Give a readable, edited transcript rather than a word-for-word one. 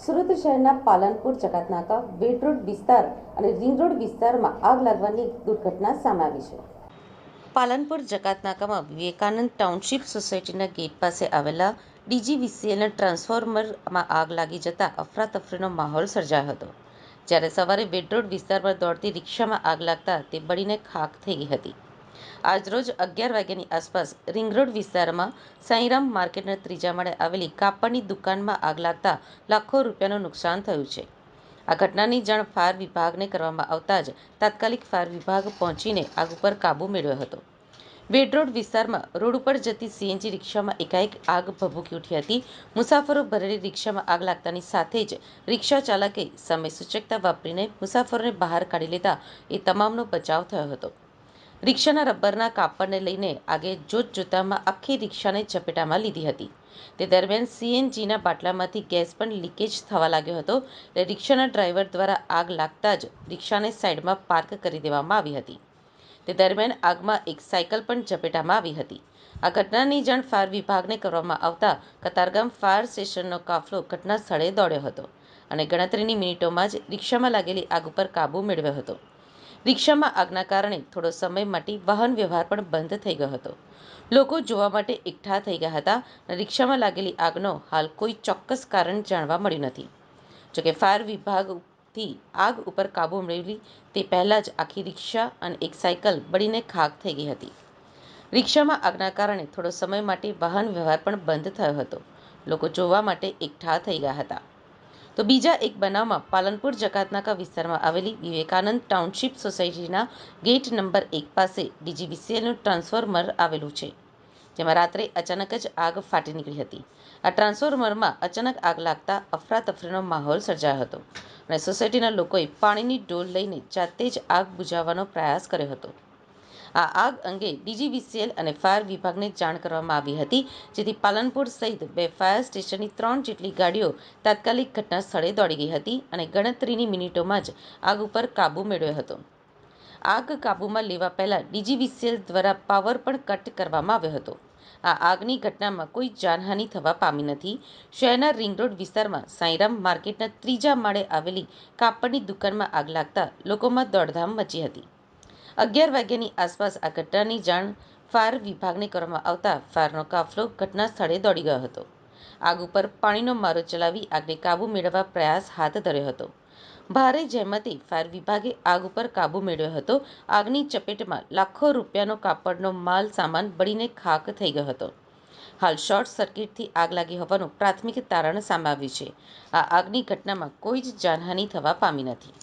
સુરત શહેરના પાલનપુર જકાતનાકા બેટ રોડ વિસ્તાર અને રિંગ રોડ વિસ્તારમાં આગ લાગવાની દુર્ઘટના સામે આવી છે. પાલનપુર જકાતનાકામાં વિવેકાનંદ ટાઉનશીપ સોસાયટીના ગેટ પાસે આવેલા ડીજીવીસીએલના ટ્રાન્સફોર્મરમાં આગ લાગી જતા અફરાતફરીનો માહોલ સર્જાયો હતો. જ્યારે સવારે બેટ રોડ વિસ્તારમાં દોડતી રિક્ષામાં આગ લાગતા તે બળીને ખાખ થઈ ગઈ હતી. આજરોજ 11 વાગ્યાની આસપાસ રિંગ રોડ વિસ્તારમાં સાંઈરામ માર્કેટના ત્રીજા માળે આવેલી કાપડની દુકાનમાં આગ લાગતા લાખો રૂપિયાનું નુકસાન થયું છે. આ ઘટનાની જાણ ફાયર વિભાગને કરવામાં આવતા જ તાત્કાલિક ફાયર વિભાગ પહોંચીને આગ ઉપર કાબૂ મેળવ્યો હતો. બેટ રોડ વિસ્તારમાં રોડ ઉપર જતી સીએનજી રિક્ષામાં એકાએક આગ ભભૂકી ઉઠી હતી. મુસાફરો ભરેલી રિક્ષામાં આગ લાગતાની સાથે જ રિક્ષા ચાલકે સમય સૂચકતા વાપરીને મુસાફરોને બહાર કાઢી લેતા એ તમામનો બચાવ થયો હતો. રિક્ષાના રબરના કાપડને લઈને આગે જોતજોતામાં આખી રિક્ષાને ઝપેટામાં લીધી હતી. તે દરમિયાન સીએનજીના બાટલામાંથી ગેસ પણ લીકેજ થવા લાગ્યો હતો. એટલે રિક્ષાના ડ્રાઈવર દ્વારા આગ લાગતા જ રિક્ષાને સાઈડમાં પાર્ક કરી દેવામાં આવી હતી. તે દરમિયાન આગમાં એક સાયકલ પણ ઝપેટામાં આવી હતી. આ ઘટનાની જાણ ફાયર વિભાગને કરવામાં આવતા કતારગામ ફાયર સ્ટેશનનો કાફલો ઘટના સ્થળે દોડ્યો હતો અને ગણતરીની મિનિટોમાં જ રિક્ષામાં લાગેલી આગ ઉપર કાબૂ મેળવ્યો હતો. રિક્ષામાં આગના કારણે થોડો સમય માટે વાહન વ્યવહાર પણ બંધ થઈ ગયો હતો. લોકો જોવા માટે એકઠા થઈ ગયા હતા અને રિક્ષામાં લાગેલી આગનો હાલ કોઈ ચોક્કસ કારણ જાણવા મળ્યું નથી. જોકે ફાયર વિભાગથી આગ ઉપર કાબૂ મેળવી તે પહેલા જ આખી રિક્ષા અને એક સાયકલ બળીને ખાખ થઈ ગઈ હતી. રિક્ષામાં આગના કારણે થોડો સમય માટે વાહન વ્યવહાર પણ બંધ થયો હતો. લોકો જોવા માટે એકઠા થઈ ગયા હતા. તો બીજા એક બનાવમાં પાલનપુર જકાતનાકા વિસ્તારમાં આવેલી વિવેકાનંદ ટાઉનશીપ સોસાયટીના ગેટ નંબર 1 પાસે ડીજીવીસીએલનું ટ્રાન્સફોર્મર આવેલું છે. જેમાં રાત્રે અચાનક જ આગ ફાટી નીકળી હતી. આ ટ્રાન્સફોર્મરમાં અચાનક આગ લાગતા અફરાતફરીનો માહોલ સર્જાયો હતો અને સોસાયટીના લોકોએ પાણીની ડોલ લઈને જાતે જ આગ બુઝાવવાનો પ્રયાસ કર્યો હતો. આ આગ અંગે ડીજીવીસીએલ અને ફાયર વિભાગને જાણ કરવામાં આવી હતી, જેથી પાલનપુર સહિત 2 ફાયર સ્ટેશનની 3 જેટલી ગાડીઓ તાત્કાલિક ઘટના સ્થળે દોડી ગઈ હતી અને ગણતરીની મિનિટોમાં જ આગ ઉપર કાબૂ મેળવ્યો હતો. આગ કાબૂમાં લેવા પહેલા ડીજીવીસીએલ દ્વારા પાવર પણ કટ કરવામાં આવ્યો હતો. આ આગની ઘટનામાં કોઈ જાનહાનિ થવા પામી નથી. શહેરના રિંગ રોડ વિસ્તારમાં સાંઈરામ માર્કેટના ત્રીજા માળે આવેલી કાપડની દુકાનમાં આગ લાગતા લોકોમાં દોડધામ મચી હતી. 11 વાગ્યાની આસપાસ આ ઘટનાની જાણ ફાયર વિભાગને કરવામાં આવતા ફાયરનો કાફલો ઘટના સ્થળે દોડી ગયો હતો. આગ ઉપર પાણીનો મારો ચલાવી આગને કાબૂ મેળવવા પ્રયાસ હાથ ધર્યો હતો. ભારે જહેમતે ફાયર વિભાગે આગ ઉપર કાબૂ મેળવ્યો હતો. આગની ચપેટમાં લાખો રૂપિયાનો કાપડનો માલ સામાન બળીને ખાખ થઈ ગયો હતો. હાલ શોર્ટ સર્કિટથી આગ લાગી હોવાનું પ્રાથમિક તારણ સામે આવ્યું છે. આ આગની ઘટનામાં કોઈ જ જાનહાનિ થવા પામી નથી.